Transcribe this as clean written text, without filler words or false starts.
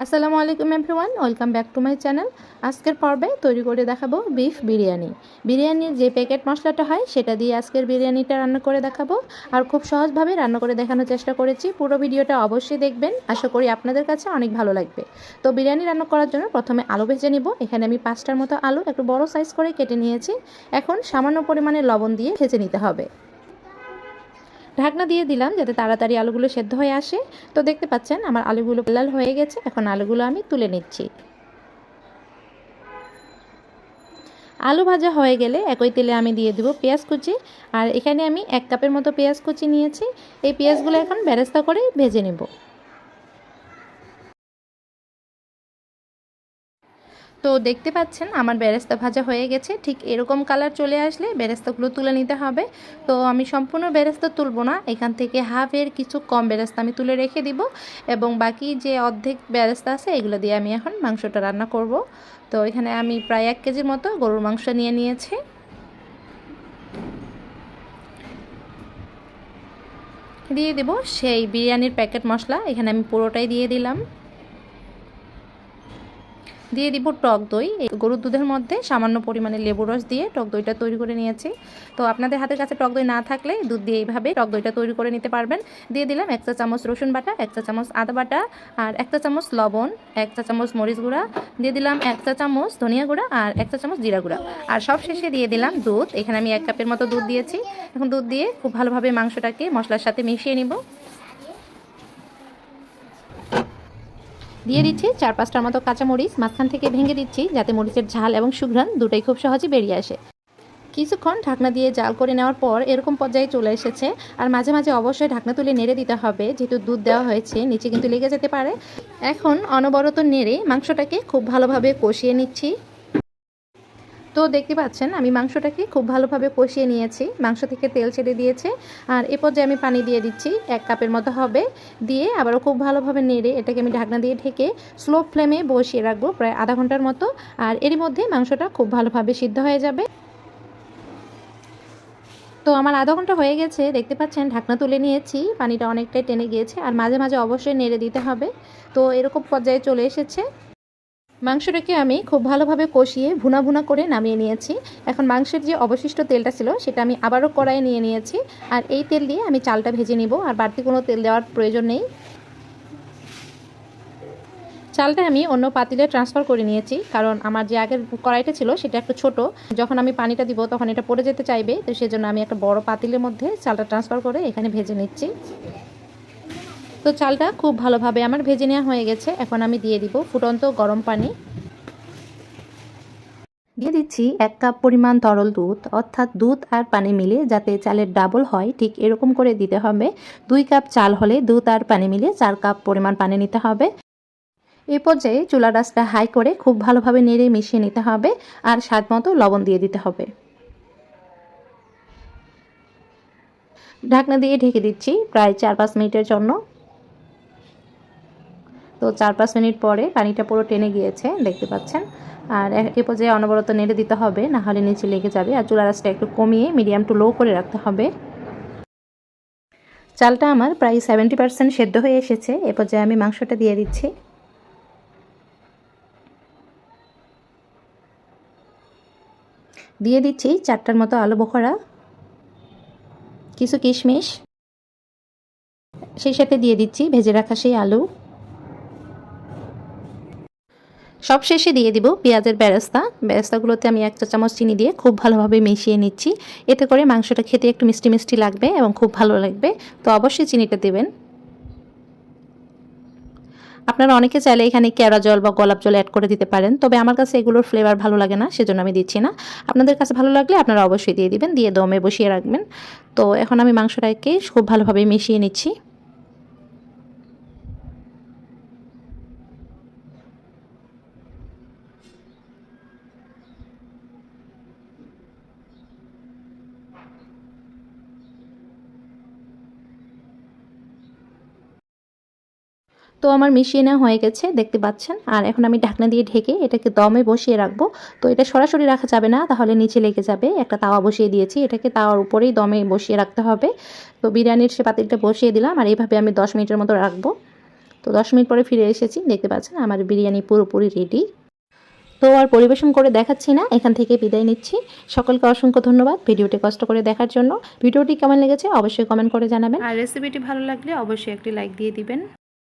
আসসালামু আলাইকুম everyone, welcome back to my channel. আজকের পর্বে তৈরি করে দেখাবো বিফ বিরিয়ানি। বিরিয়ানির যে প্যাকেট মশলাটা হয় সেটা দিয়ে আজকের বিরিয়ানিটা রান্না করে দেখাবো। আর খুব সহজভাবে রান্না করে দেখানোর চেষ্টা করেছি। পুরো ভিডিওটা অবশ্যই দেখবেন, আশা করি আপনাদের কাছে অনেক ভালো লাগবে। তো বিরিয়ানি রান্না করার জন্য প্রথমে আলু ভেজে নিব। এখানে আমি 5টার মতো আলু একটু বড় সাইজ করে কেটে নিয়েছি। এখন সামান্য পরিমাণে লবণ দিয়ে ভেজে নিতে হবে। ঢাকনা দিয়ে দিলাম যাতে তাড়াতাড়ি আলুগুলো সেদ্ধ হয়ে আসে। তো দেখতে পাচ্ছেন আমার আলুগুলো লাল হয়ে গেছে। এখন আলুগুলো আমি তুলে নিচ্ছি। আলু ভাজা হয়ে গেলে একই তেলে আমি দিয়ে দেব পেঁয়াজ কুচি। আর এখানে আমি 1 কাপের মতো পেঁয়াজ কুচি নিয়েছি। এই পেঁয়াজগুলো এখন বেরেস্তা করে ভেজে নেব। তো দেখতে পাচ্ছেন আমার বেরেস্তা ভাজা হয়ে গেছে। ঠিক এরকম কালার চলে আসলে বেরেস্তাগুলো তুলে নিতে হবে। তো আমি সম্পূর্ণ বেরেস্তা তুলবো না, এখান থেকে হাফের কিছু কম বেরেস্তা আমি তুলে রেখে দিব এবং বাকি যে অর্ধেক বেরেস্তা আছে এগুলো দিয়ে আমি এখন মাংসটা রান্না করব। তো এখানে আমি প্রায় 1 কেজির মতো গরুর মাংস নিয়ে নিয়েছি। দিয়ে দেব সেই বিরিয়ানির প্যাকেট মশলা, এখানে আমি পুরোটাই দিয়ে দিলাম। দিয়ে দিব টক দই। গরুর দুধের মধ্যে সামান্য পরিমাণে লেবু রস দিয়ে টক দইটা তৈরি করে নিয়েছি। তো আপনাদের হাতের কাছে টক দই না থাকলে দুধ দিয়ে এইভাবে টক দইটা তৈরি করে নিতে পারবেন। দিয়ে দিলাম 1 চা চামচ রসুন বাটা, 1 চা চামচ আদা বাটা, আর 1 চা চামচ লবণ, 1 চা চামচ মরিচ গুঁড়া, দিয়ে দিলাম 1 চা চামচ ধনিয়া গুঁড়া আর 1 চা চামচ জিরা গুঁড়া। আর সব শেষে দিয়ে দিলাম দুধ। এখানে আমি 1 কাপের মতো দুধ দিয়েছি। এখন দুধ দিয়ে খুব ভালোভাবে মাংসটাকে মশলার সাথে মিশিয়ে নিব। দিয়ে দিচ্ছি 4-5টার মতো কাঁচামরিচ, মাঝখান থেকে ভেঙে দিচ্ছি যাতে মরিচের ঝাল এবং সুঘ্রাণ দুটোই খুব সহজে বেরিয়ে আসে। কিছুক্ষণ ঢাকনা দিয়ে জাল করে নেওয়ার পর এরকম পর্যায়ে চলে এসেছে। আর মাঝে মাঝে অবশ্যই ঢাকনা তুলে নেড়ে দিতে হবে, যেহেতু দুধ দেওয়া হয়েছে নিচে কিন্তু লেগে যেতে পারে। এখন অনবরত নেড়ে মাংসটাকে খুব ভালোভাবে কষিয়ে নিচ্ছি। তো দেখতে পাচ্ছেন আমি মাংসটাকে খুব ভালোভাবে কষিয়ে নিয়েছি, মাংস থেকে তেল ছেড়ে দিয়েছে। আর এ পর্যায়ে আমি পানি দিয়ে দিচ্ছি 1 কাপের মতো হবে। দিয়ে আবারও খুব ভালোভাবে নেড়ে এটাকে আমি ঢাকনা দিয়ে ঢেকে স্লো ফ্লেমে বসিয়ে রাখবো প্রায় আধা ঘন্টার মতো। আর এরই মধ্যে মাংসটা খুব ভালোভাবে সিদ্ধ হয়ে যাবে। তো আমার আধা ঘন্টা হয়ে গেছে, দেখতে পাচ্ছেন ঢাকনা তুলে নিয়েছি, পানিটা অনেকটাই টেনে গিয়েছে। আর মাঝে মাঝে অবশ্যই নেড়ে দিতে হবে। তো এরকম পর্যায়ে চলে এসেছে। মাংসটাকে আমি খুব ভালোভাবে কষিয়ে ভুনা ভুনা করে নামিয়ে নিয়েছি। এখন মাংসের যে অবশিষ্ট তেলটা ছিল সেটা আমি আবারও কড়াইয়ে নিয়ে নিয়েছি। আর এই তেল দিয়ে আমি চালটা ভেজে নিব, আর বাড়তি কোনো তেল দেওয়ার প্রয়োজন নেই। চালটা আমি অন্য পাতিলে ট্রান্সফার করে নিয়েছি, কারণ আমার যে আগের কড়াইটা ছিল সেটা একটু ছোট। যখন আমি পানিটা দিব তখন এটা পড়ে যেতে চাইবে, তো সেজন্য আমি একটা বড় পাতিলের মধ্যে চালটা ট্রান্সফার করে এখানে ভেজে নিচ্ছি। তো চালটা খুব ভালোভাবে আমার ভেজে নেওয়া হয়ে গেছে। এখন আমি দিয়ে দিব ফুটন্ত গরম পানি। দিয়ে দিচ্ছি 1 কাপ পরিমাণ তরল দুধ, অর্থাৎ দুধ আর পানি মিলে যাতে চালের ডাবল হয় ঠিক এরকম করে দিতে হবে। 2 কাপ চাল হলে দুধ আর পানি মিলে 4 কাপ পরিমাণ পানি নিতে হবে। এই পর্যায়ে চুলার আঁচটা হাই করে খুব ভালোভাবে নেড়ে মিশিয়ে নিতে হবে। আর স্বাদ মতো লবণ দিয়ে দিতে হবে। ঢাকনা দিয়ে ঢেকে দিচ্ছি প্রায় 4-5 মিনিটের জন্য। তো 4-5 মিনিট পরে পানিটা পুরো টেনে গিয়েছে, দেখতে পাচ্ছেন। আর এ পর্যায়ে অনবরত নেড়ে দিতে হবে, না হলে নিচে লেগে যাবে। আর চুলার আঁচটা একটু কমিয়ে মিডিয়াম টু লো করে রাখতে হবে। চালটা আমার প্রায় 70% সেদ্ধ হয়ে এসেছে। এ পর্যায়ে আমি মাংসটা দিয়ে দিচ্ছি। দিয়ে দিচ্ছি 4টার মতো আলু বোখরা, কিছু কিশমিশ, সেই সাথে দিয়ে দিচ্ছি ভেজে রাখা সেই আলু। সবশেষে দিয়ে দিব পেঁয়াজের বেরেস্তাগুলোতে আমি 1 চা চামচ চিনি দিয়ে খুব ভালোভাবে মিশিয়ে নিচ্ছি। এতে করে মাংসটা খেতে একটু মিষ্টি মিষ্টি লাগবে এবং খুব ভালো লাগবে। তো অবশ্যই চিনিটা দেবেন। আপনারা অনেকে চাইলে এখানে কেওড়া জল বা গোলাপ জল অ্যাড করে দিতে পারেন, তবে আমার কাছে এগুলোর ফ্লেভার ভালো লাগে না, সেজন্য আমি দিচ্ছি না। আপনাদের কাছে ভালো লাগলে আপনারা অবশ্যই দিয়ে দিবেন, দিয়ে দমে বসিয়ে রাখবেন। তো এখন আমি মাংসটাকে খুব ভালোভাবে মিশিয়ে নিচ্ছি। তো আমার মিশিয়ে নেওয়া হয়ে গেছে, দেখতে পাচ্ছেন। আর এখন আমি ঢাকনা দিয়ে ঢেকে এটাকে দমে বসিয়ে রাখবো। তো এটা সরাসরি রাখা যাবে না, তাহলে নিচে লেগে যাবে। একটা তাওয়া বসিয়ে দিয়েছি, এটাকে তাওয়ার উপরেই দমে বসিয়ে রাখতে হবে। তো বিরিয়ানির সে পাতিলটা বসিয়ে দিলাম, আর এইভাবে আমি 10 মিনিটের মতো রাখবো। তো 10 মিনিট পরে ফিরে এসেছি, দেখতে পাচ্ছেন আমার বিরিয়ানি পুরোপুরি রেডি। তো আর পরিবেশন করে দেখাচ্ছি না, এখান থেকে বিদায় নিচ্ছি। সকলকে অসংখ্য ধন্যবাদ ভিডিওটি কষ্ট করে দেখার জন্য। ভিডিওটি কেমন লেগেছে অবশ্যই কমেন্ট করে জানাবেন, আর রেসিপিটি ভালো লাগলে অবশ্যই একটি লাইক দিয়ে দিবেন।